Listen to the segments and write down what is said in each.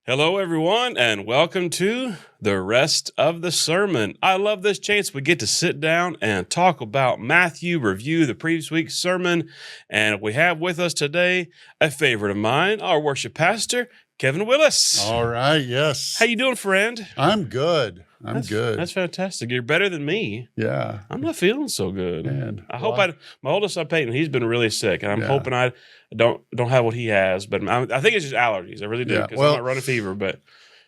Hello, everyone, and welcome to the rest of the sermon. I love this chance we get to sit down and talk about Matthew, review the previous week's sermon, and we have with us today a favorite of mine, our worship pastor, Kevin Willis. All right, yes. How you doing, friend? I'm good. I'm good. That's fantastic. You're better than me. Yeah. I'm not feeling so good. Man, I hope my oldest son Peyton, he's been really sick, and I'm hoping I don't have what he has, but I think it's just allergies. I really do, because I'm not running fever, but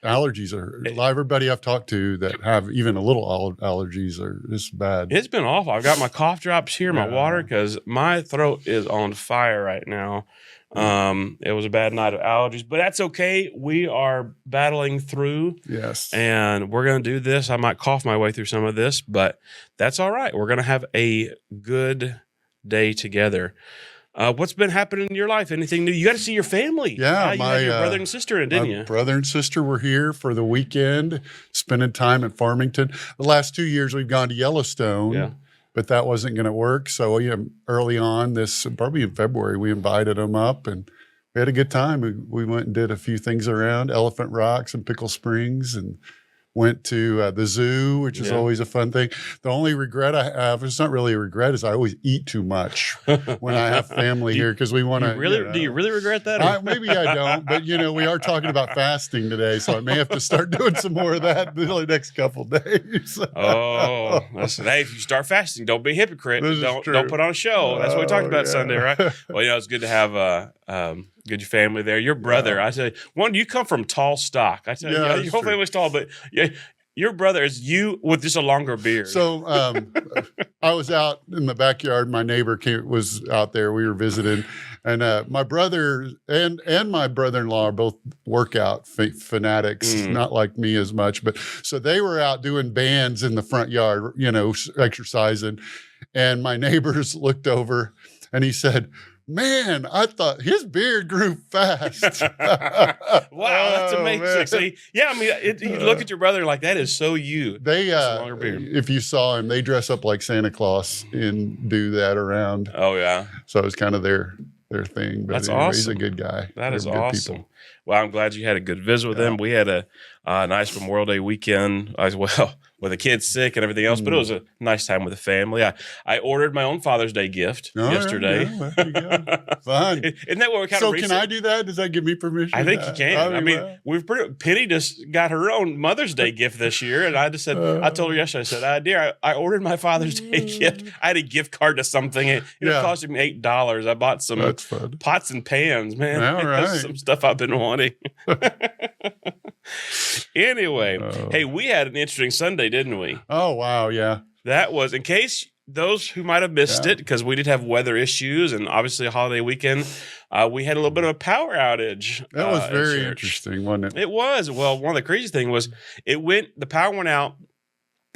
allergies are everybody I've talked to that have even a little allergies are just bad. It's been awful. I've got my cough drops here, my water, because my throat is on fire right now. It was a bad night of allergies, but that's okay. We are battling through. Yes. And we're going to do this. I might cough my way through some of this, but that's all right. We're going to have a good day together. What's been happening in your life? Anything new? You got to see your family. Yeah. You had your brother and sister in, didn't you? Brother and sister were here for the weekend, spending time in Farmington. The last 2 years we've gone to Yellowstone. Yeah. But that wasn't going to work. So early on probably in February, we invited them up and we had a good time. We went and did a few things around Elephant Rocks and Pickle Springs and went to the zoo, which is always a fun thing. The only regret I have, it's not really a regret, is I always eat too much when I have family here because we want to. Do you really regret that? Maybe I don't, but we are talking about fasting today, so I may have to start doing some more of that in the next couple of days. Hey, if you start fasting, don't be a hypocrite. Don't put on a show. That's what we talked about Sunday, right? Well, it's good to have good family there. Your brother, I say, you come from tall stock. I tell you, your whole family's tall, but your brother is you with just a longer beard. So I was out in the backyard. My neighbor was out there. We were visiting, and my brother and my brother-in-law are both workout fanatics, not like me as much, but so they were out doing bands in the front yard, exercising, and my neighbors looked over, and he said, "Man, I thought his beard grew fast." Wow, that's amazing. See, you look at your brother like that is so you. They, if you saw him, they dress up like Santa Claus and do that around. Oh yeah. So it's kind of their thing. But that's anyway, awesome. He's a good guy. That is awesome. People. Well, I'm glad you had a good visit with him. We had a nice Memorial Day weekend as well, with the kids sick and everything else, but it was a nice time with the family. I ordered my own Father's Day gift yesterday. Right, there you go. Fun. Isn't that what we kind of can I do that? Does that give me permission? I think you can. Penny just got her own Mother's Day gift this year, and I just said, I told her yesterday, I said, dear, I ordered my Father's Day gift. I had a gift card to something. It cost me $8. I bought some pots and pans, man. All right. Some stuff I've been wanting. Anyway, hey, we had an interesting Sunday, didn't we? Oh, wow, yeah. That was, in case those who might have missed it, because we did have weather issues and obviously a holiday weekend, we had a little bit of a power outage. That was very interesting, wasn't it? It was. Well, one of the crazy things was the power went out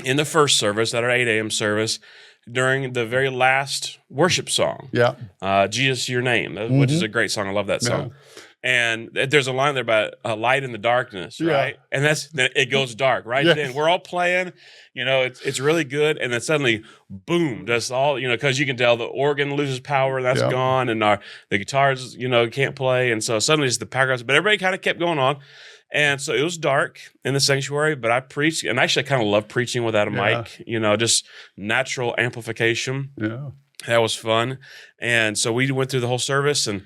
in the first service, at our 8 a.m. service, during the very last worship song. Yeah. Jesus, Your Name, which is a great song. I love that song. Yeah. And there's a line there about a light in the darkness, right? And then it goes dark, right? Then we're all playing, it's really good. And then suddenly, boom, that's all, because you can tell the organ loses power, that's gone. And the guitars, can't play. And so suddenly it's the power goes, but everybody kind of kept going on. And so it was dark in the sanctuary, but I preached, and actually I kind of love preaching without a mic, just natural amplification. Yeah. That was fun. And so we went through the whole service, and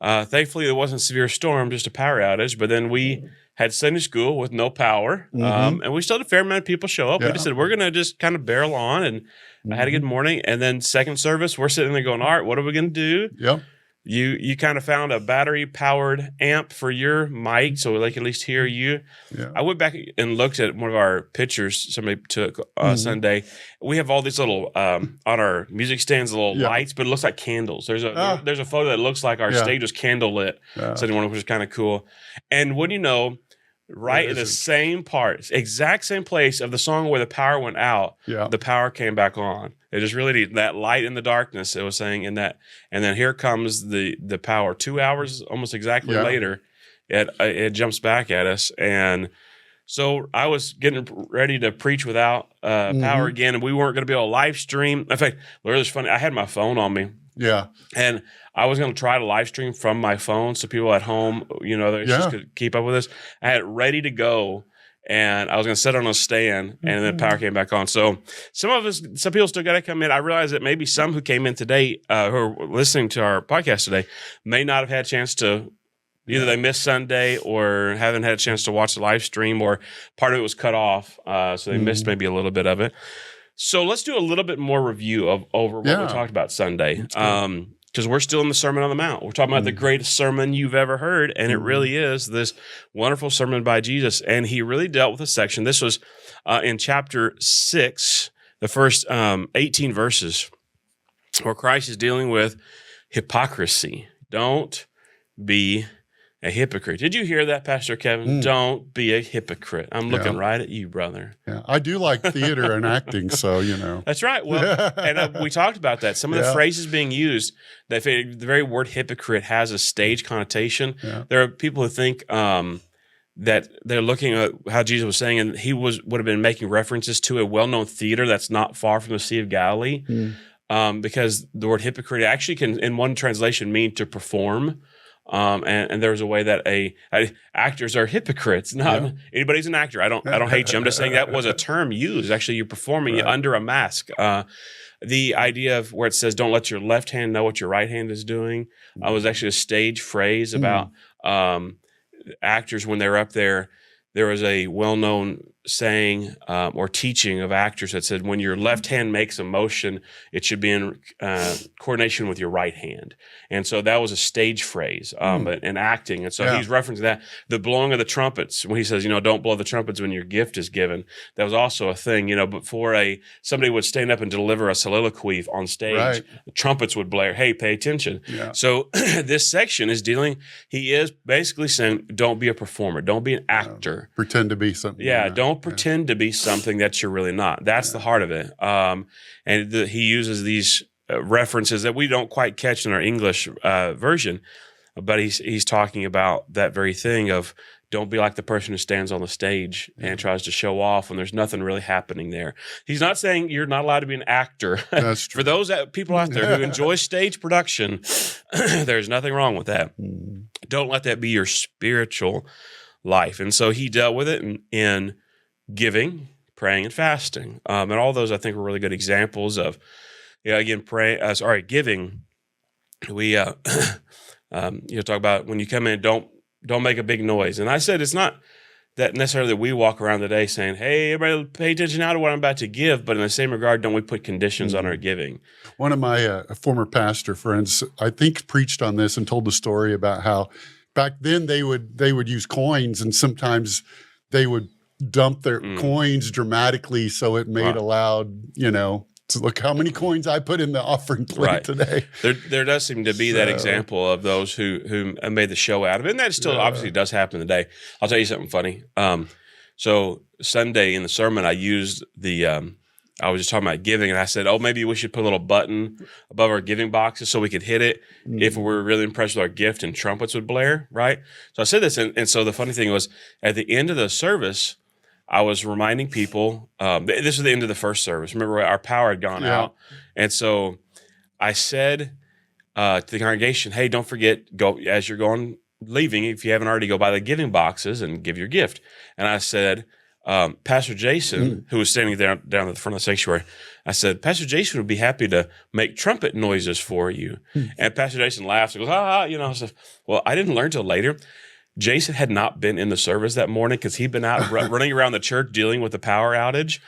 thankfully it wasn't a severe storm, just a power outage. But then we had Sunday school with no power, and we still had a fair amount of people show up. We just said, we're going to just kind of barrel on, and I had a good morning. And then second service, we're sitting there going, all right, what are we going to do? Yep. You kind of found a battery-powered amp for your mic so they can at least hear you. Yeah. I went back and looked at one of our pictures somebody took Sunday. We have all these little, on our music stands, little lights, but it looks like candles. There's a photo that looks like our stage was candle lit, which is kind of cool. And what do you know, right in the same part, exact same place of the song where the power went out, the power came back on. It just really neat. That light in the darkness, it was saying in that. And then here comes the power. 2 hours almost exactly later, it jumps back at us. And so I was getting ready to preach without power again, and we weren't going to be able to live stream. In fact, it was funny. I had my phone on me Yeah. And I was going to try to live stream from my phone so people at home, they just could keep up with this. I had it ready to go. And I was going to sit on a stand, and then power came back on. So some people still got to come in. I realize that maybe some who came in today, who are listening to our podcast today, may not have had a chance to, either they missed Sunday or haven't had a chance to watch the live stream, or part of it was cut off. So they missed maybe a little bit of it. So let's do a little bit more review over what we talked about Sunday. Because we're still in the Sermon on the Mount. We're talking about the greatest sermon you've ever heard, and it really is this wonderful sermon by Jesus. And he really dealt with a section. This was in chapter 6, the first 18 verses, where Christ is dealing with hypocrisy. Don't be a hypocrite. Did you hear that, Pastor Kevin? Don't be a hypocrite. I'm looking right at you, brother. Yeah, I do like theater and acting, so That's right. Well, and we talked about that. Some of the phrases being used, the very word hypocrite has a stage connotation. Yeah. There are people who think that they're looking at how Jesus was saying, and he would have been making references to a well-known theater that's not far from the Sea of Galilee, because the word hypocrite actually can, in one translation, mean to perform. And there's a way that actors are hypocrites. Not anybody's an actor. I don't hate you. I'm just saying that was a term used. Actually, you're performing under a mask. The idea of where it says, "Don't let your left hand know what your right hand is doing," was actually a stage phrase about actors when they're up there. There was a well-known saying or teaching of actors that said, when your left hand makes a motion, it should be in coordination with your right hand. And so that was a stage phrase in acting. And so he's referencing that. The blowing of the trumpets, when he says, don't blow the trumpets when your gift is given, that was also a thing. Before somebody would stand up and deliver a soliloquy on stage, the trumpets would blare, hey, pay attention. Yeah. So this section is he is basically saying, don't be a performer. Don't be an actor. Pretend to be something. Yeah, don't pretend to be something that you're really not. That's the heart of it. And he uses these references that we don't quite catch in our English version, but he's talking about that very thing of don't be like the person who stands on the stage and tries to show off when there's nothing really happening there. He's not saying you're not allowed to be an actor. That's true. For those people out there who enjoy stage production, there's nothing wrong with that. Don't let that be your spiritual life. And so he dealt with it in giving, praying, and fasting. And all those I think were really good examples of, giving. We talk about when you come in, don't make a big noise. And I said it's not that necessarily that we walk around today saying, hey, everybody pay attention now to what I'm about to give, but in the same regard, don't we put conditions on our giving? One of my former pastor friends, I think, preached on this and told the story about how back then they would use coins, and sometimes they would dump their coins dramatically so it made a loud, to look how many coins I put in the offering plate today. There does seem to be that example of those who made the show out of it, and that still obviously does happen today. I'll tell you something funny. So Sunday in the sermon, I used I was just talking about giving, and I said, maybe we should put a little button above our giving boxes so we could hit it if we were really impressed with our gift and trumpets would blare, right? So I said this, and so the funny thing was, at the end of the service, I was reminding people, this was the end of the first service. Remember, our power had gone out. And so I said to the congregation, hey, don't forget, go as you're leaving, if you haven't already, go by the giving boxes and give your gift. And I said, Pastor Jason, who was standing down at the front of the sanctuary, I said, Pastor Jason would be happy to make trumpet noises for you. And Pastor Jason laughs and goes, I said, well, I didn't learn till later. Jason had not been in the service that morning because he'd been out running around the church dealing with the power outage.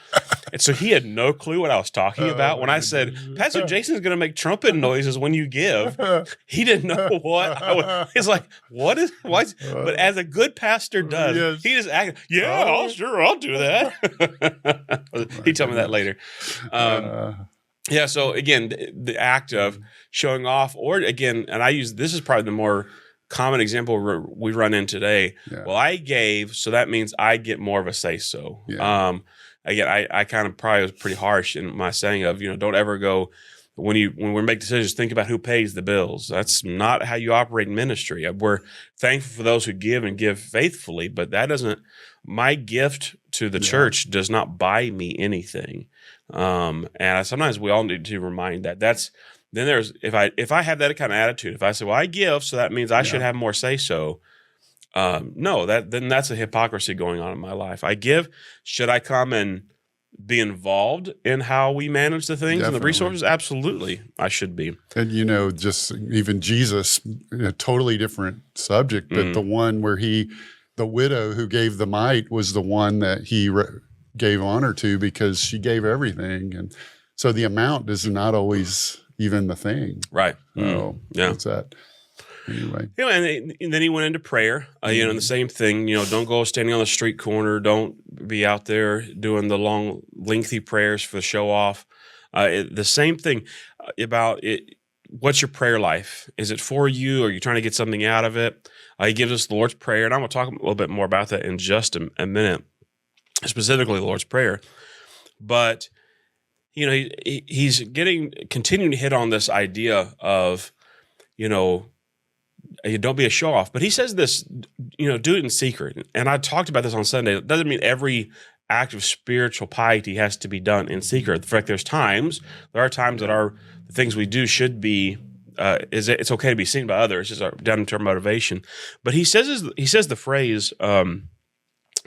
And so he had no clue what I was talking about. When I said, Pastor Jason's going to make trumpet noises when you give, he didn't know what. He's like, what? But as a good pastor does, he just acted, I'll do that. He told me that later. So again, the act of showing off, or again, and this is probably the more common example we run in today. Well, I gave, so that means I get more of a say so. Again, I kind of probably was pretty harsh in my saying of, don't ever go, when we make decisions, think about who pays the bills. That's not how you operate in ministry. We're thankful for those who give and give faithfully, but my gift to the church does not buy me anything. And sometimes we all need to remind that's then there's if I have that kind of attitude, if I say, well, I give, so that means I should have more say so. No, then that's a hypocrisy going on in my life. I give. Should I come and be involved in how we manage the things and the resources? Absolutely, I should be. And just even Jesus, a totally different subject, but the one where the widow who gave the mite was the one that he gave honor to because she gave everything, and so the amount is not always even the thing, right? So what's that? Anyway, and then he went into prayer. And the same thing. Don't go standing on the street corner. Don't be out there doing the long, lengthy prayers for the show off. The same thing about it. What's your prayer life? Is it for you? Or are you trying to get something out of it? He gives us the Lord's Prayer, and I'm going to talk a little bit more about that in just a minute, specifically the Lord's Prayer. But he's continuing to hit on this idea of don't be a show off. But he says this, do it in secret. And I talked about this on Sunday. It doesn't mean every act of spiritual piety has to be done in secret. In fact, there are times that the things we do should be, it's okay to be seen by others. It's down into our motivation. But he says the phrase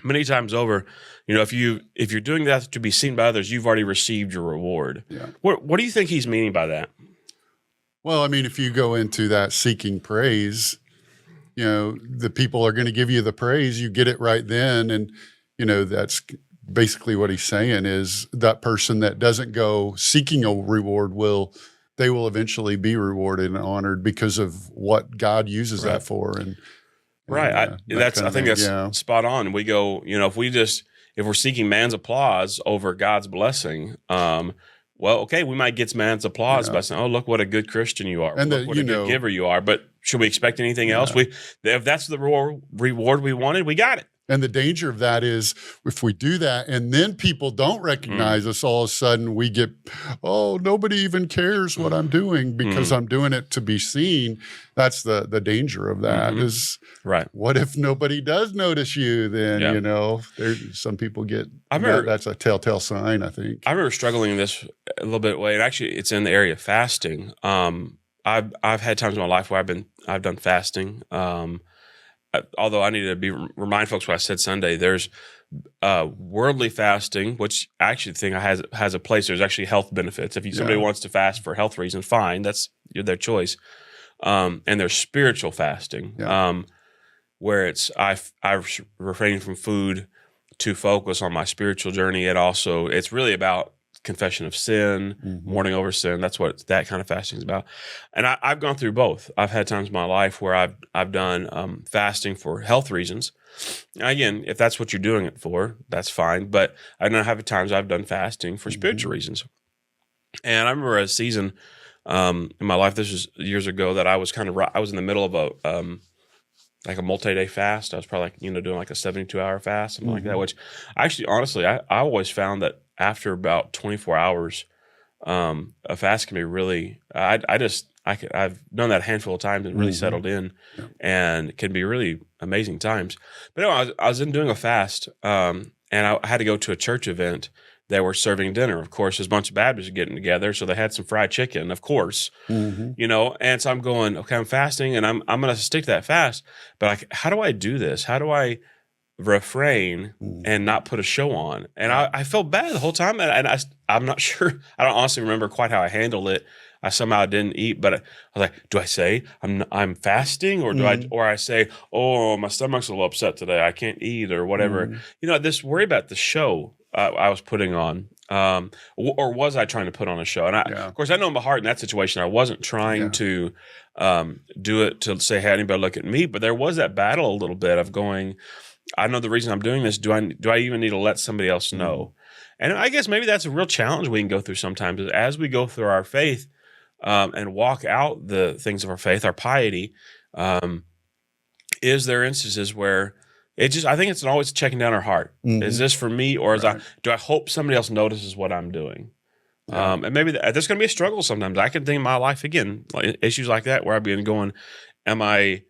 many times over, if you're doing that to be seen by others, you've already received your reward. Yeah. What do you think he's meaning by that? Well, I mean, if you go into that seeking praise, the people are going to give you the praise. You get it right then. And, that's basically what he's saying is that person that doesn't go seeking a reward they will eventually be rewarded and honored because of what God uses that for. And right. I think that's spot on. We go, if we're seeking man's applause over God's blessing, well, okay, we might get man's applause by saying, "Oh, look what a good Christian you are, and look what a good giver you are." But should we expect anything else? If that's the reward we wanted, we got it. And the danger of that is if we do that and then people don't recognize us, all of a sudden we get, nobody even cares what I'm doing because I'm doing it to be seen. That's the danger of that is right. What if nobody does notice you? Then, some people get, that's a telltale sign, I think. I remember struggling in this a little bit way. And actually it's in the area of fasting. I've had times in my life where I've done fasting. Although I need to remind folks what I said Sunday, there's worldly fasting, which actually the thing has a place. There's actually health benefits. If somebody wants to fast for health reasons, fine, that's their choice. And there's spiritual fasting, where it's I refrain from food to focus on my spiritual journey. It's really about confession of sin, mourning over sin. That's what that kind of fasting is about. And I've gone through both. I've had times in my life where I've done fasting for health reasons. Again, if that's what you're doing it for, that's fine. But I know have times I've done fasting for spiritual reasons. And I remember a season in my life, this was years ago, that I was in the middle of a multi-day fast. I was probably doing like a 72-hour fast, something like that, which actually, honestly, I always found that after about 24 hours, a fast can be really, I've done that a handful of times and really settled in and can be really amazing times. But anyway, I was doing a fast and I had to go to a church event. They were serving dinner. Of course, there's a bunch of Baptists getting together, so they had some fried chicken, of course, and so I'm going, okay, I'm fasting and I'm going to stick to that fast, but how do I do this? How do I refrain and not put a show on? And I felt bad the whole time, and I'm not sure. I don't honestly remember quite how I handled it. I somehow didn't eat, but I was like, do I say I'm fasting, or do I say, oh, my stomach's a little upset today, I can't eat, or whatever. This worry about the show I was putting on, or was I trying to put on a show? And of course, I know in my heart in that situation, I wasn't trying to do it to say, hey, anybody look at me, but there was that battle a little bit of going, I know the reason I'm doing this. Do I even need to let somebody else know? And I guess maybe that's a real challenge we can go through sometimes, is as we go through our faith and walk out the things of our faith, our piety, is there instances where I think it's always checking down our heart. Is this for me, or do I hope somebody else notices what I'm doing? And maybe there's going to be a struggle sometimes. I can think in my life, again, like issues like that, where I've been going, am I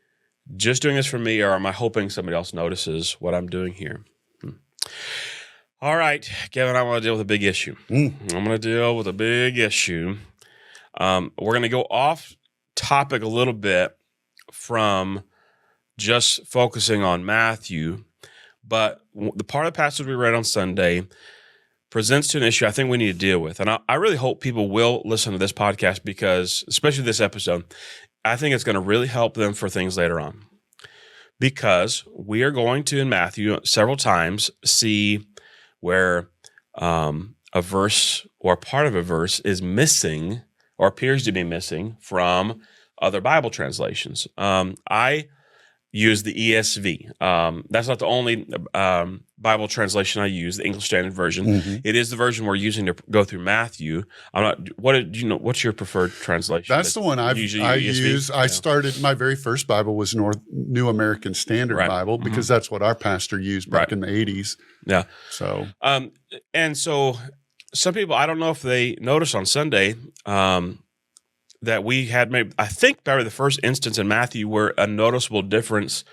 just doing this for me, or am I hoping somebody else notices what I'm doing here? All right, Kevin, I want to deal with a big issue. I'm going to deal with a big issue. We're going to go off topic a little bit from just focusing on Matthew, but the part of the passage we read on Sunday presents to an issue I think we need to deal with. And I really hope people will listen to this podcast because, especially this episode, I think it's going to really help them for things later on. Because we are going to, in Matthew, several times see where a verse or part of a verse is missing or appears to be missing from other Bible translations. I use the ESV. That's not the only Bible translation I use, the English Standard Version. Mm-hmm. It is the version we're using to go through Matthew. What's your preferred translation? That's the one I use. I started, my very first Bible was New American Standard Bible because that's what our pastor used back in the 80s. Yeah. So, and so some people, I don't know if they noticed on Sunday, that we had I think probably the first instance in Matthew where a noticeable difference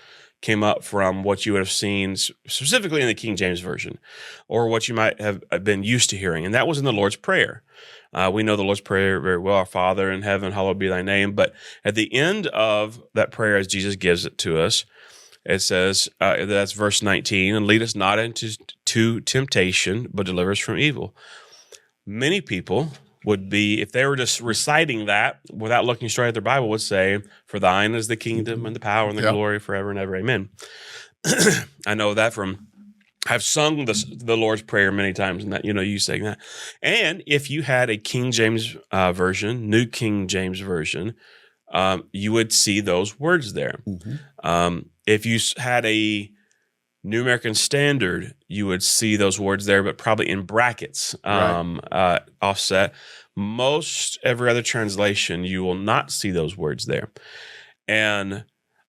came up from what you would have seen specifically in the King James Version or what you might have been used to hearing. And that was in the Lord's Prayer. We know the Lord's Prayer very well, our Father in heaven, hallowed be thy name. But at the end of that prayer, as Jesus gives it to us, it says, that's verse 19, and lead us not into temptation, but deliver us from evil. Many people would be, if they were just reciting that without looking straight at their Bible, would say, for thine is the kingdom and the power and the glory forever and ever. Amen. I know that I've sung the Lord's Prayer many times, and that, you sang that. And if you had a King James version, New King James Version, you would see those words there. Mm-hmm. If you had a New American Standard, you would see those words there, but probably in brackets, offset. Most every other translation, you will not see those words there. And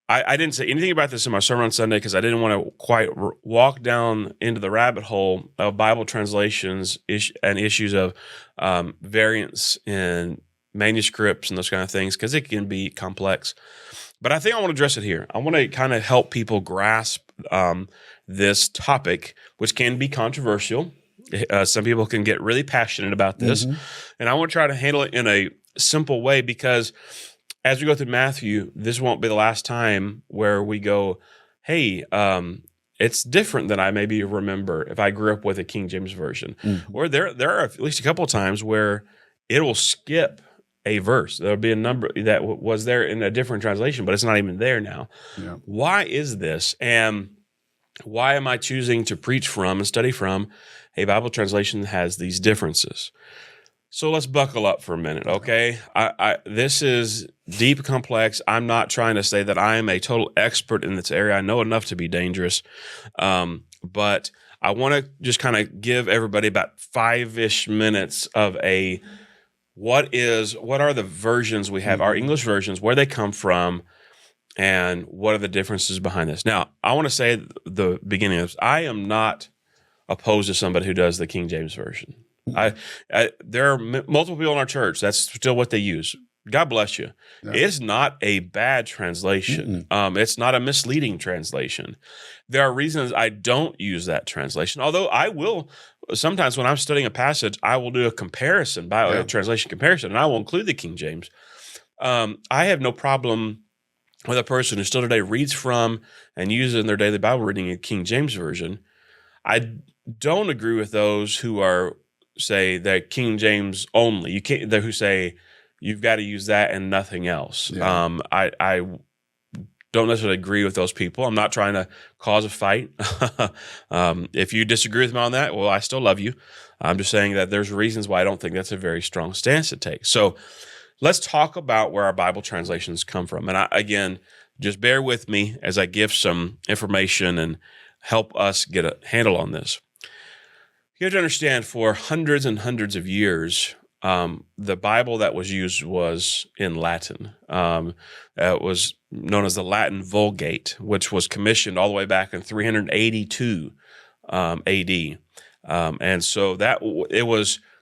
I didn't say anything about this in my sermon on Sunday because I didn't want to quite walk down into the rabbit hole of Bible translations and issues of variants in manuscripts and those kind of things because it can be complex. But I think I want to address it here. I want to kind of help people grasp this topic, which can be controversial. Some people can get really passionate about this. Mm-hmm. And I want to try to handle it in a simple way because as we go through Matthew, this won't be the last time where we go, hey, it's different than I maybe remember if I grew up with a King James Version. Mm-hmm. Or there are at least a couple of times where it will skip a verse. There'll be a number that was there in a different translation, but it's not even there now. Yeah. Why is this? And why am I choosing to preach from and study from a Bible translation that has these differences? So let's buckle up for a minute, okay? This is deep, complex. I'm not trying to say that I am a total expert in this area. I know enough to be dangerous, but I want to just kind of give everybody about 5-ish minutes of what are the versions we have, our English versions, where they come from, and what are the differences behind this. Now, I want to say at the beginning of this, I am not opposed to somebody who does the King James Version. There are multiple people in our church, that's still what they use. God bless you. Yeah. It's not a bad translation. It's not a misleading translation. There are reasons I don't use that translation, although I will. Sometimes when I'm studying a passage, I will do a comparison, a translation comparison, and I will include the King James. I have no problem with a person who still today reads from and uses in their daily Bible reading a King James Version. I don't agree with those who say that King James only. You can't. Who say you've got to use that and nothing else. Yeah. I don't necessarily agree with those people. I'm not trying to cause a fight. If you disagree with me on that, well, I still love you. I'm just saying that there's reasons why I don't think that's a very strong stance to take. So let's talk about where our Bible translations come from. And again, just bear with me as I give some information and help us get a handle on this. You have to understand, for hundreds and hundreds of years, the Bible that was used was in Latin. It was known as the Latin Vulgate, which was commissioned all the way back in 382 AD. And so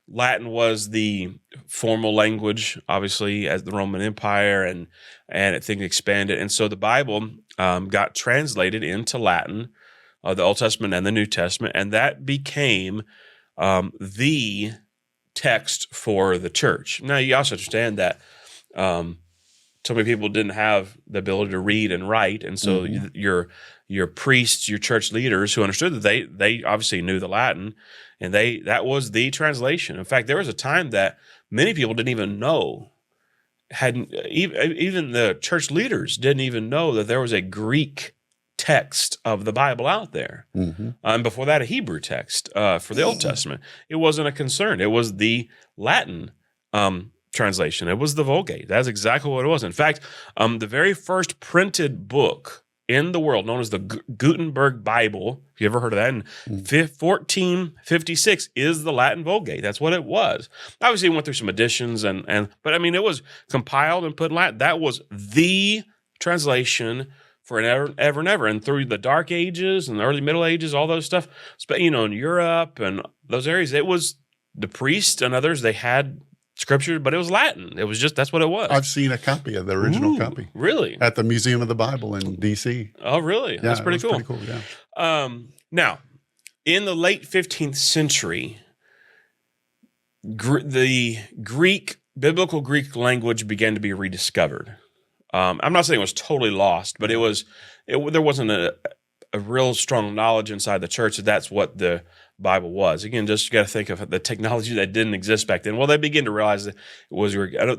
Latin was the formal language, obviously, as the Roman Empire, and things expanded. And so the Bible got translated into Latin, the Old Testament and the New Testament, and that became the text for the church. Now, you also understand that so many people didn't have the ability to read and write, and so your priests, your church leaders who understood that they obviously knew the Latin, and that was the translation. In fact, there was a time that many people didn't even know, even the church leaders didn't even know that there was a Greek text of the Bible out there. And before that, a Hebrew text for the Old Testament. It wasn't a concern. It was the Latin translation. It was the Vulgate. That's exactly what it was. In fact, the very first printed book in the world, known as the Gutenberg Bible, if you ever heard of that, in 1456, is the Latin Vulgate. That's what it was. Obviously, it went through some additions, but I mean, it was compiled and put in Latin. That was the translation for ever and ever. And through the Dark Ages and the early Middle Ages, all those stuff, in Europe and those areas, it was the priests and others, they had scripture, but it was Latin. It was just, that's what it was. I've seen a copy of the original copy. Really? At the Museum of the Bible in D.C. Oh, really? Yeah, that's pretty cool. Pretty cool, yeah. Now, in the late 15th century, the biblical Greek language began to be rediscovered. I'm not saying it was totally lost, but there wasn't a real strong knowledge inside the church that that's what the Bible was. Again, just you got to think of the technology that didn't exist back then. Well, they began to realize that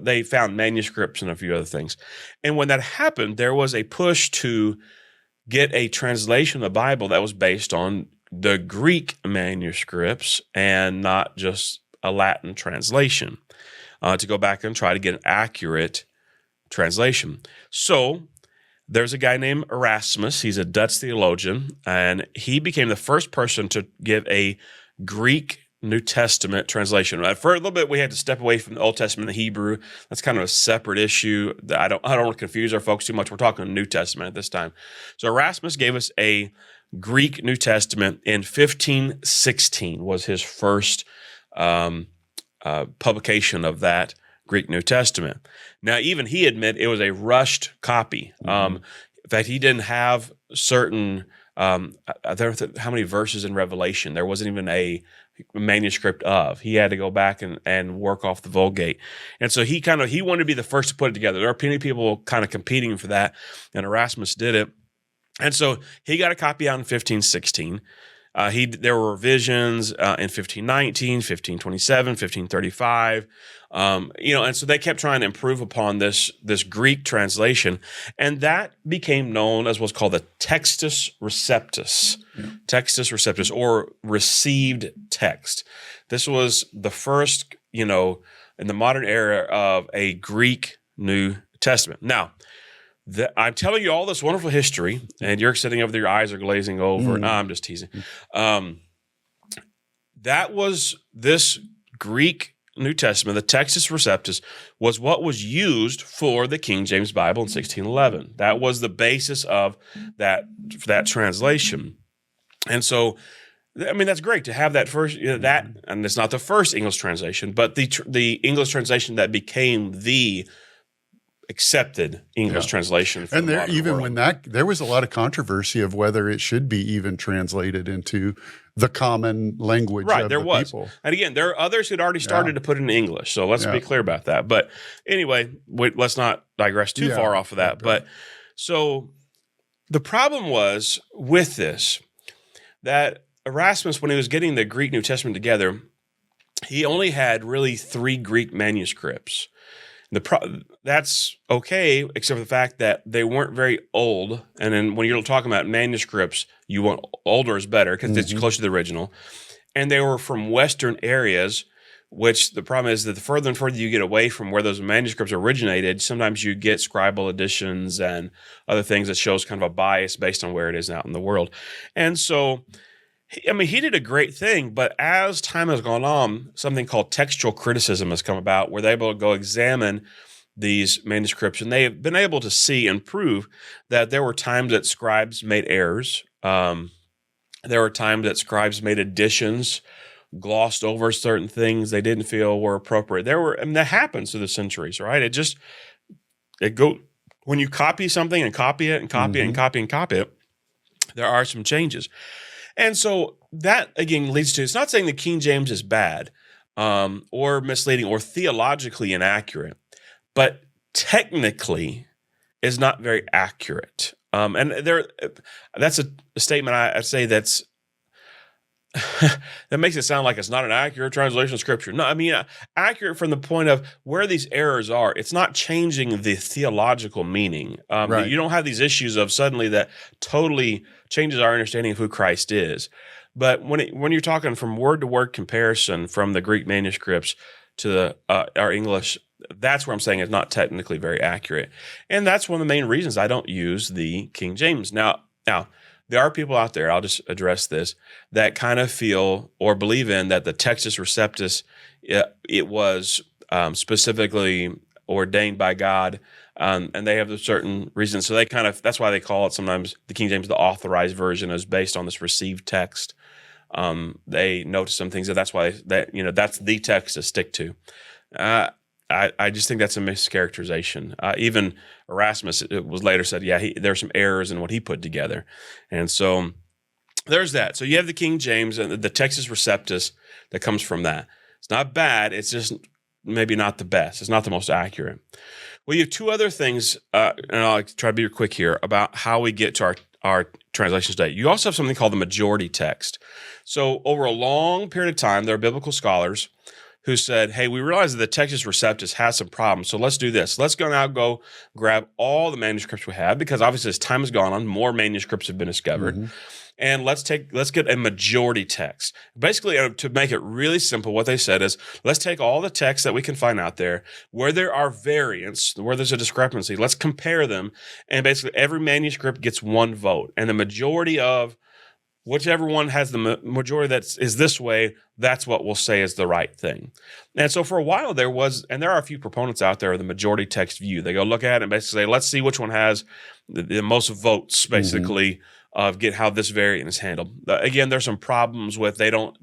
they found manuscripts and a few other things. And when that happened, there was a push to get a translation of the Bible that was based on the Greek manuscripts and not just a Latin translation, to go back and try to get an accurate translation. So there's a guy named Erasmus. He's a Dutch theologian, and he became the first person to give a Greek New Testament translation. For a little bit, we had to step away from the Old Testament and the Hebrew. That's kind of a separate issue. That I don't want to confuse our folks too much. We're talking New Testament at this time. So Erasmus gave us a Greek New Testament in 1516 was his first publication of that Greek New Testament. Now, even he admitted it was a rushed copy. In fact, he didn't have certain, how many verses in Revelation? There wasn't even a manuscript of. He had to go back and work off the Vulgate. And so he wanted to be the first to put it together. There are plenty of people kind of competing for that, and Erasmus did it. And so he got a copy out in 1516. There were revisions in 1519, 1527, 1535, and so they kept trying to improve upon this Greek translation, and that became known as what's called the Textus Receptus, Textus Receptus, or received text. This was the first, in the modern era of a Greek New Testament. Now, I'm telling you all this wonderful history, and you're sitting over there, your eyes are glazing over. No, I'm just teasing. That was this Greek New Testament, the Textus Receptus, was what was used for the King James Bible in 1611. That was the basis of that translation. And so, I mean, that's great to have that first, and it's not the first English translation, but the English translation that became the accepted English translation. And there, even when there was a lot of controversy of whether it should be even translated into the common language of the people. And again, there are others who'd already started to put it in English. So let's be clear about that. But anyway, let's not digress too far off of that. But so the problem was with this, that Erasmus, when he was getting the Greek New Testament together, he only had really 3 Greek manuscripts. That's okay, except for the fact that they weren't very old. And then when you're talking about manuscripts, you want older is better because it's closer to the original. And they were from Western areas, which the problem is that the further and further you get away from where those manuscripts originated, sometimes you get scribal editions and other things that shows kind of a bias based on where it is out in the world. And so, I mean, he did a great thing, but as time has gone on, something called textual criticism has come about, where they're able to go examine these manuscripts, and they have been able to see and prove that there were times that scribes made errors. There were times that scribes made additions, glossed over certain things they didn't feel were appropriate. That happens through the centuries, right? When you copy something and copy it and copy it and copy and copy it, there are some changes. And so that, again, leads to, it's not saying the King James is bad, or misleading or theologically inaccurate, but technically is not very accurate. And that's a statement I say that's that makes it sound like it's not an accurate translation of Scripture. No, I mean, accurate from the point of where these errors are. It's not changing the theological meaning. Right. You don't have these issues of suddenly that totally changes our understanding of who Christ is. But when you're talking from word-to-word comparison from the Greek manuscripts to our English, that's where I'm saying it's not technically very accurate. And that's one of the main reasons I don't use the King James. Now, there are people out there, I'll just address this, that kind of feel or believe in that the Textus Receptus, it was specifically ordained by God, and they have a certain reason. So that's why they call it sometimes the King James the authorized version is based on this received text. They notice some things that's why that's the text to stick to. I just think that's a mischaracterization. Even Erasmus was later said, there's some errors in what he put together. And so there's that. So you have the King James and the Textus Receptus that comes from that. It's not bad. It's just maybe not the best. It's not the most accurate. Well, you have two other things, and I'll try to be quick here, about how we get to our translations today. You also have something called the majority text. So over a long period of time, there are biblical scholars who said, hey, we realize that the Textus Receptus has some problems, so let's do this. Let's go grab all the manuscripts we have, because obviously as time has gone on, more manuscripts have been discovered. Mm-hmm. And let's get a majority text. Basically, to make it really simple, what they said is, let's take all the texts that we can find out there, where there are variants, where there's a discrepancy, let's compare them, and basically every manuscript gets one vote. And the majority of whichever one has the majority that is this way, that's what we'll say is the right thing. And so for a while there are a few proponents out there of the majority text view. They go look at it and basically say, let's see which one has the most votes, basically, of get how this variant is handled. Again, there's some problems with they don't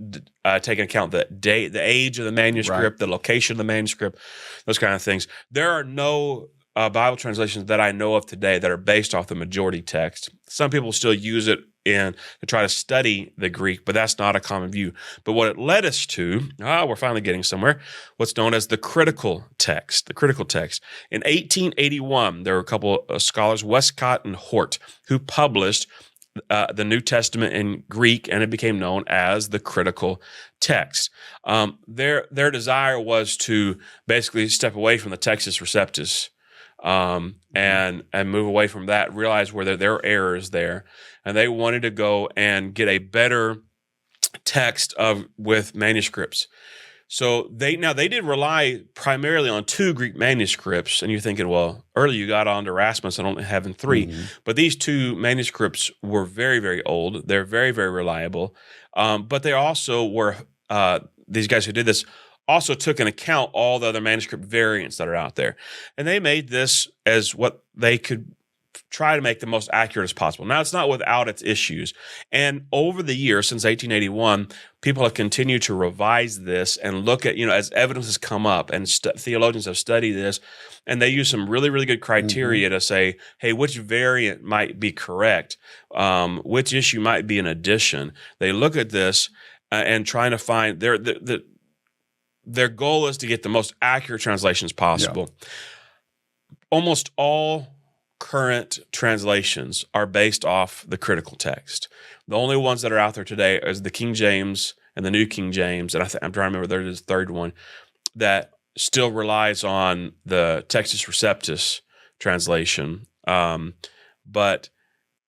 take into account the age of the manuscript, the location of the manuscript, those kind of things. There are no Bible translations that I know of today that are based off the majority text. Some people still use it to try to study the Greek, but that's not a common view. But what it led us to, we're finally getting somewhere, what's known as the critical text. The critical text. In 1881, there were a couple of scholars, Westcott and Hort, who published the New Testament in Greek, and it became known as the critical text. Their desire was to basically step away from the Textus Receptus and move away from that, realize where there are errors there, and they wanted to go and get a better text with manuscripts. So they did rely primarily on 2 Greek manuscripts, and you're thinking, well, earlier you got on to Erasmus and only having 3, but these 2 manuscripts were very, very old. They're very, very reliable, but they also were these guys who did this also took into account all the other manuscript variants that are out there, and they made this as what they could try to make the most accurate as possible. Now, it's not without its issues. And over the years, since 1881, people have continued to revise this and look at, as evidence has come up and theologians have studied this, and they use some really, really good criteria to say, hey, which variant might be correct, which issue might be an addition. They look at this and trying to find their goal is to get the most accurate translations possible. Yeah. Almost all current translations are based off the critical text. The only ones that are out there today is the King James and the New King James, and I'm trying to remember there's a third one that still relies on the Textus Receptus translation. But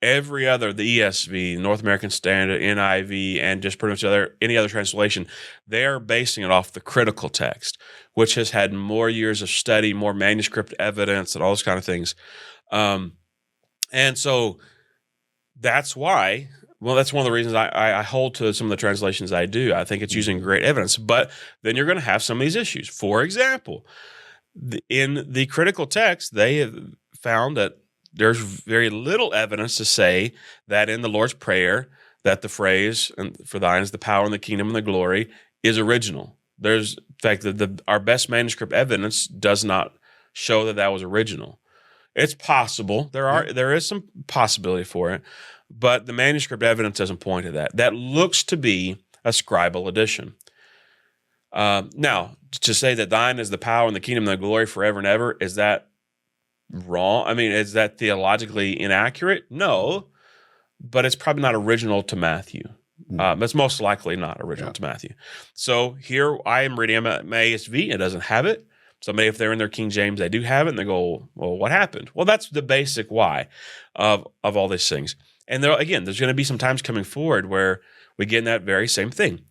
every other, the ESV, North American Standard, NIV, and just pretty much any other translation, they are basing it off the critical text, which has had more years of study, more manuscript evidence, and all those kind of things. And so that's why, that's one of the reasons I hold to some of the translations I do. I think it's using great evidence, but then you're going to have some of these issues. For example, in the critical text, they have found that there's very little evidence to say that in the Lord's Prayer that the phrase, and for thine is the power and the kingdom and the glory, is original. In fact, our best manuscript evidence does not show that was original. It's possible. There is some possibility for it, but the manuscript evidence doesn't point to that. That looks to be a scribal addition. Now, to say that thine is the power and the kingdom and the glory forever and ever, is that wrong? I mean, is that theologically inaccurate? No, but it's probably not original to Matthew. It's most likely not original to Matthew. So here I am reading ASV. It doesn't have it. Somebody, if they're in their King James, they do have it, and they go, well, what happened? Well, that's the basic why of all these things. And there's going to be some times coming forward where we get in that very same thing.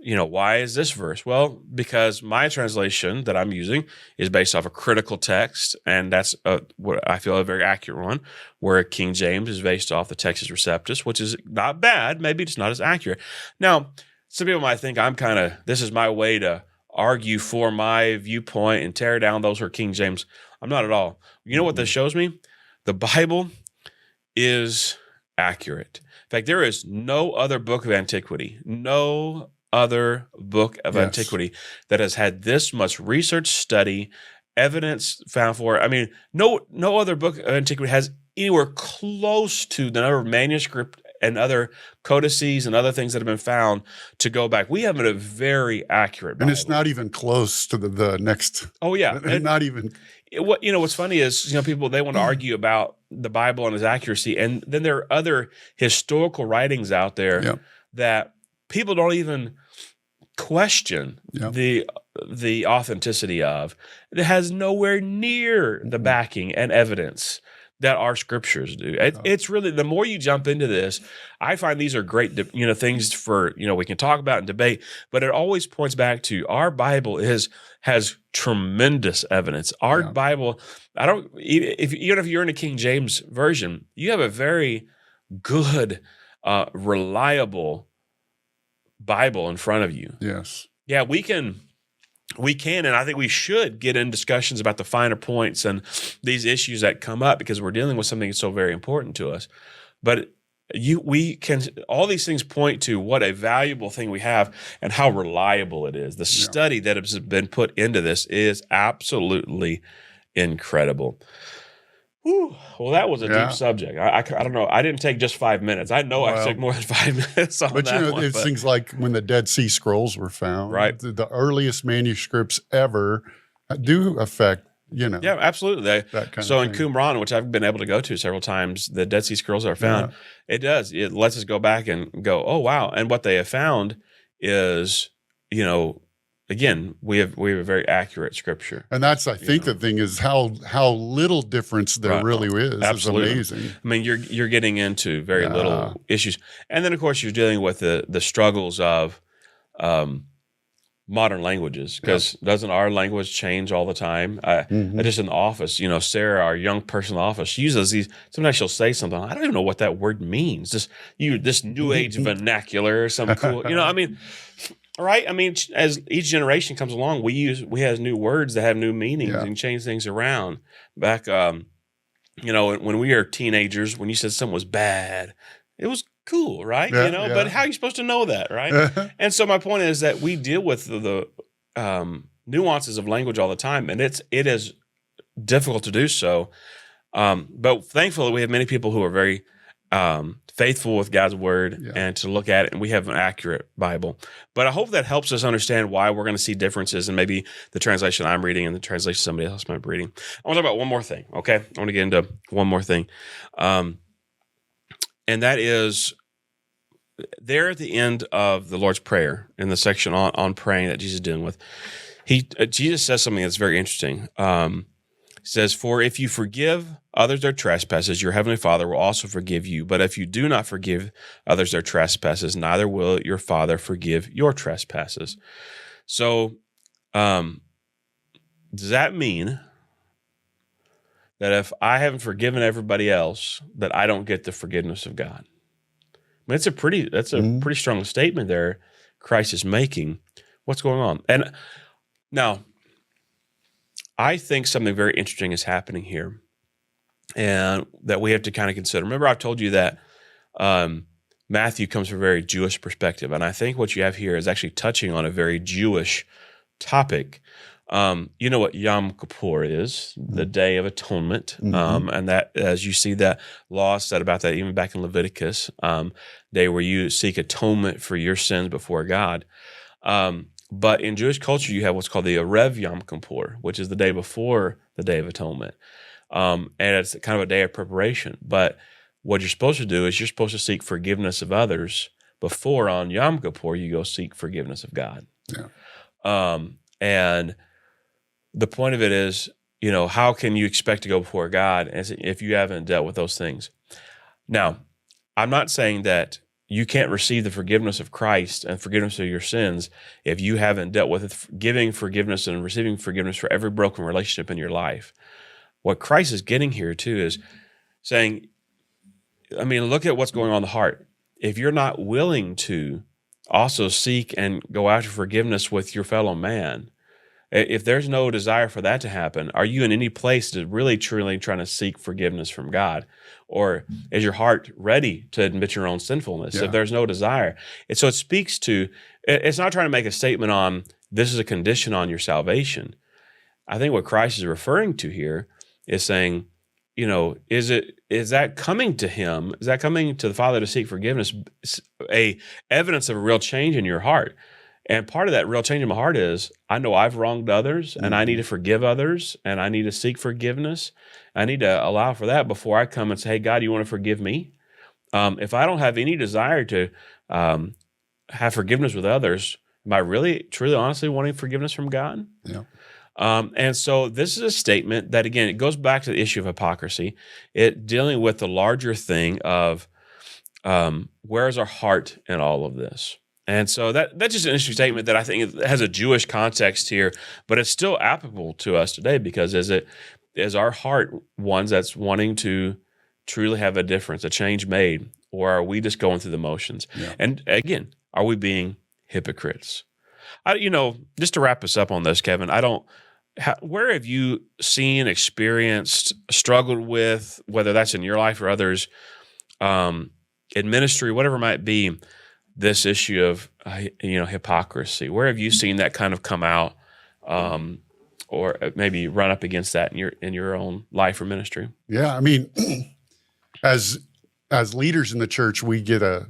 Why is this verse? Well, because my translation that I'm using is based off a critical text, and that's what I feel a very accurate one, where King James is based off the Textus Receptus, which is not bad. Maybe it's not as accurate. Now, some people might think this is my way to argue for my viewpoint and tear down those who are King James. I'm not at all. You know what this shows me? The Bible is accurate. In fact, there is no other book of antiquity, no other book of antiquity that has had this much research, study, evidence found for it. I mean, no other book of antiquity has anywhere close to the number of manuscript and other codices and other things that have been found to go back. We have a very accurate Bible. And it's not even close to the next. Oh, yeah. Not even. What's funny is, people, they want to argue about the Bible and its accuracy. And then there are other historical writings out there that people don't even question the authenticity of. It has nowhere near the backing and evidence that our scriptures do. It's really, the more you jump into this, I find these are great, things for, we can talk about and debate, but it always points back to our Bible has tremendous evidence. Our Bible, even if you're in a King James version, you have a very good, reliable Bible in front of you. Yes. Yeah, we can, and I think we should get in discussions about the finer points and these issues that come up because we're dealing with something that's so very important to us. But all these things point to what a valuable thing we have and how reliable it is. The study that has been put into this is absolutely incredible. Whew. Well, that was a deep subject. I don't know. I didn't take just 5 minutes. I know I took more than 5 minutes on that. But it's things like when the Dead Sea Scrolls were found, right? The earliest manuscripts ever do affect, Yeah, absolutely. That kind of in Qumran, which I've been able to go to several times, the Dead Sea Scrolls are found. It does. It lets us go back and go, oh, wow. And what they have found is, again, we have a very accurate scripture. And that's, I think, the thing is how little difference there really is. Absolutely. It's amazing. I mean, you're getting into very little issues. And then, of course, you're dealing with the struggles of modern languages, because doesn't our language change all the time? Just in the office, Sarah, our young person in the office, she uses these, sometimes she'll say something, I don't even know what that word means. This new age vernacular or some cool, right? I mean, as each generation comes along, we have new words that have new meanings and change things around. Back, when we were teenagers, when you said something was bad, it was cool, right? But how are you supposed to know that, right? And so my point is that we deal with the nuances of language all the time, and it is difficult to do so. But thankfully, we have many people who are very faithful with God's word and to look at it, and we have an accurate Bible. But I hope that helps us understand why we're going to see differences in maybe the translation I'm reading and the translation somebody else might be reading. I want to talk about one more thing, okay? I want to get into one more thing. And that is there at the end of the Lord's Prayer, in the section on praying that Jesus is dealing with, Jesus says something that's very interesting. He says, "For if you forgive others their trespasses, your heavenly Father will also forgive you. But if you do not forgive others their trespasses, neither will your Father forgive your trespasses." So, does that mean that if I haven't forgiven everybody else, that I don't get the forgiveness of God? I mean, that's a pretty strong statement there Christ is making. What's going on? And now, I think something very interesting is happening here, and that we have to kind of consider. Remember, I've told you that Matthew comes from a very Jewish perspective, and I think what you have here is actually touching on a very Jewish topic. You know what Yom Kippur is, the Day of Atonement, and that, as you see that law said about that even back in Leviticus, day where you seek atonement for your sins before God. But in Jewish culture, you have what's called the Erev Yom Kippur, which is the day before the Day of Atonement. And it's kind of a day of preparation. But what you're supposed to do is you're supposed to seek forgiveness of others before on Yom Kippur you go seek forgiveness of God. Yeah. And the point of it is, how can you expect to go before God if you haven't dealt with those things? Now, I'm not saying that you can't receive the forgiveness of Christ and forgiveness of your sins if you haven't dealt with it, giving forgiveness and receiving forgiveness for every broken relationship in your life. What Christ is getting here too is saying, look at what's going on in the heart. If you're not willing to also seek and go after forgiveness with your fellow man, if there's no desire for that to happen, are you in any place to really, truly trying to seek forgiveness from God? Or is your heart ready to admit your own sinfulness if there's no desire? And so it speaks to, it's not trying to make a statement on this is a condition on your salvation. I think what Christ is referring to here is saying, is that coming to him? Is that coming to the Father to seek forgiveness a evidence of a real change in your heart? And part of that real change in my heart is I know I've wronged others and I need to forgive others and I need to seek forgiveness. I need to allow for that before I come and say, hey, God, you want to forgive me? If I don't have any desire to have forgiveness with others, am I really, truly, honestly wanting forgiveness from God? Yeah. And so this is a statement that, again, it goes back to the issue of hypocrisy, dealing with the larger thing of where is our heart in all of this? And so that's just an interesting statement that I think has a Jewish context here, but it's still applicable to us today because is our heart ones that's wanting to truly have a difference, a change made, or are we just going through the motions? Yeah. And again, are we being hypocrites? Just to wrap us up on this, Kevin, where have you seen, experienced, struggled with, whether that's in your life or others, in ministry, whatever it might be, this issue of hypocrisy? Where have you seen that kind of come out, or maybe run up against that in your own life or ministry? Yeah, as leaders in the church, we get a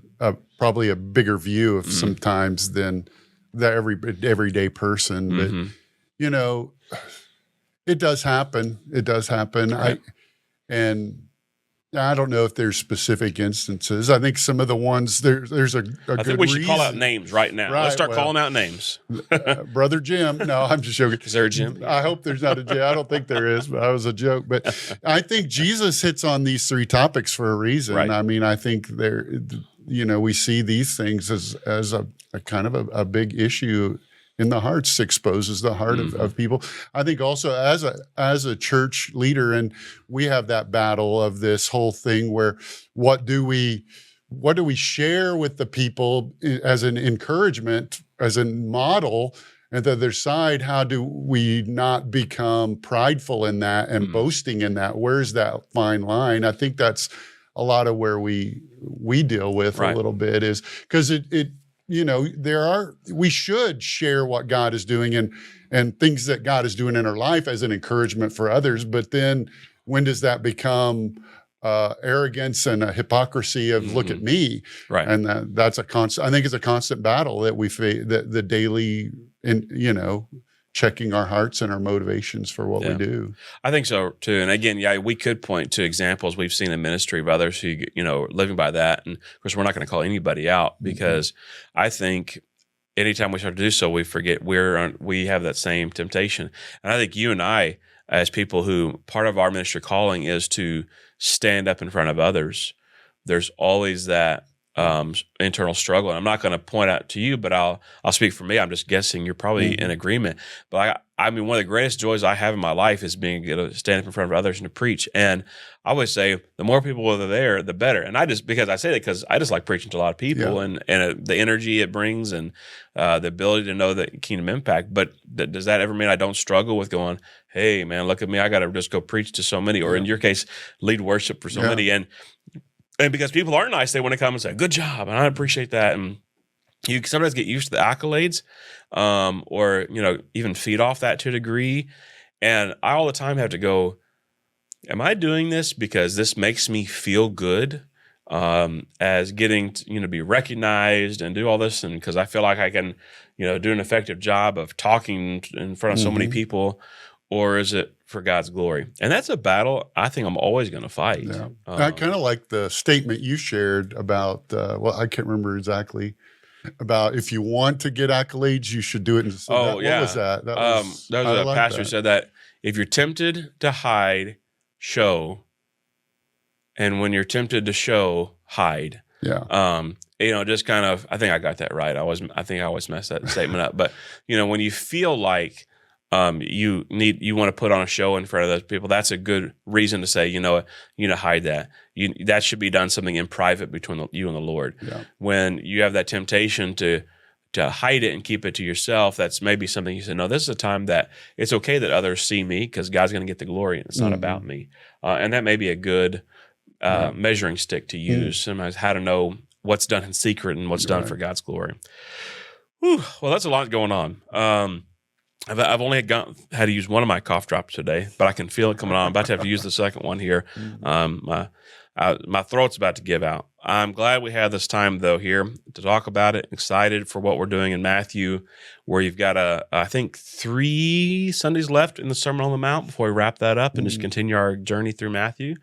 probably a bigger view of sometimes than the everyday person. Mm-hmm. But it does happen. It does happen. Right. I don't know if there's specific instances. I think some of the ones there's a I think we should call out names right now. Right, Let's start calling out names. Brother Jim. No, I'm just joking. Is there a Jim? I hope there's not a Jim. I don't think there is, but that was a joke. But I think Jesus hits on these three topics for a reason. Right. I think we see these things as a kind of a big issue in the hearts, exposes the heart of people. I think also as a church leader, and we have that battle of this whole thing where what do we share with the people as an encouragement, as a model, and the other side, how do we not become prideful in that and boasting in that? Where's that fine line? I think that's a lot of where we deal with a little bit, is because we should share what God is doing and things that God is doing in our life as an encouragement for others. But then when does that become arrogance and a hypocrisy of look at me? Right. And that's a constant, I think it's a constant battle that we face, the daily, checking our hearts and our motivations for what we do. I think so too. And again, we could point to examples we've seen in ministry of others who, living by that. And of course, we're not going to call anybody out because I think anytime we start to do so, we forget we have that same temptation. And I think you and I, as people who part of our ministry calling is to stand up in front of others, there's always that internal struggle. And I'm not going to point out to you, but I'll speak for me. I'm just guessing you're probably in agreement. But one of the greatest joys I have in my life is being able to stand up in front of others and to preach. And I always say the more people that are there, the better. And I just like preaching to a lot of people and the energy it brings and the ability to know the kingdom impact. But does that ever mean I don't struggle with going, hey man, look at me, I got to just go preach to so many, or in your case, lead worship for so many. And because people are nice, they want to come and say, good job. And I appreciate that. And you sometimes get used to the accolades or, even feed off that to a degree. And I all the time have to go, am I doing this because this makes me feel good? as getting to, be recognized and do all this, and because I feel like I can, do an effective job of talking in front of so many people, or is it for God's glory? And that's a battle I think I'm always going to fight. Yeah. I kind of like the statement you shared about, I can't remember exactly, about if you want to get accolades, you should do it. What was that? That was a pastor said that if you're tempted to hide, show. And when you're tempted to show, hide. Yeah. Just kind of, I think I got that right. I think I always mess that statement up. But, when you feel like you want to put on a show in front of those people, that's a good reason to say, you hide that. That should be done something in private between you and the Lord. Yeah. When you have that temptation to hide it and keep it to yourself, that's maybe something you say, no, this is a time that it's okay that others see me because God's going to get the glory and it's not about me. And that may be a good measuring stick to use. Sometimes how to know what's done in secret and what's done for God's glory. Whew, well, that's a lot going on. I've only had to use one of my cough drops today, but I can feel it coming on. I'm about to have to use the second one here. My throat's about to give out. I'm glad we had this time, though, here to talk about it. Excited for what we're doing in Matthew, where you've got, I think, 3 Sundays left in the Sermon on the Mount before we wrap that up and just continue our journey through Matthew.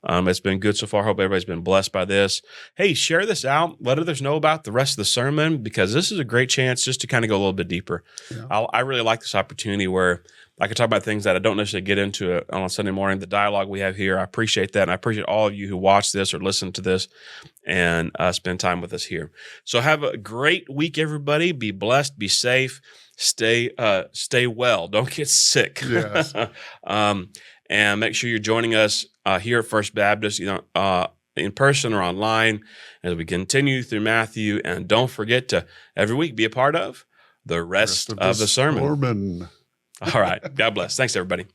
It's been good so far. Hope everybody's been blessed by this. Hey, share this out. Let others know about the rest of the sermon, because this is a great chance just to kind of go a little bit deeper. Yeah. I really like this opportunity where I can talk about things that I don't necessarily get into on a Sunday morning. The dialogue we have here, I appreciate that. And I appreciate all of you who watch this or listen to this and spend time with us here. So have a great week, everybody. Be blessed, be safe, stay well. Don't get sick. Yes. And make sure you're joining us here at First Baptist, in person or online as we continue through Matthew. And don't forget to every week be a part of the rest of the sermon. All right. God bless. Thanks, everybody.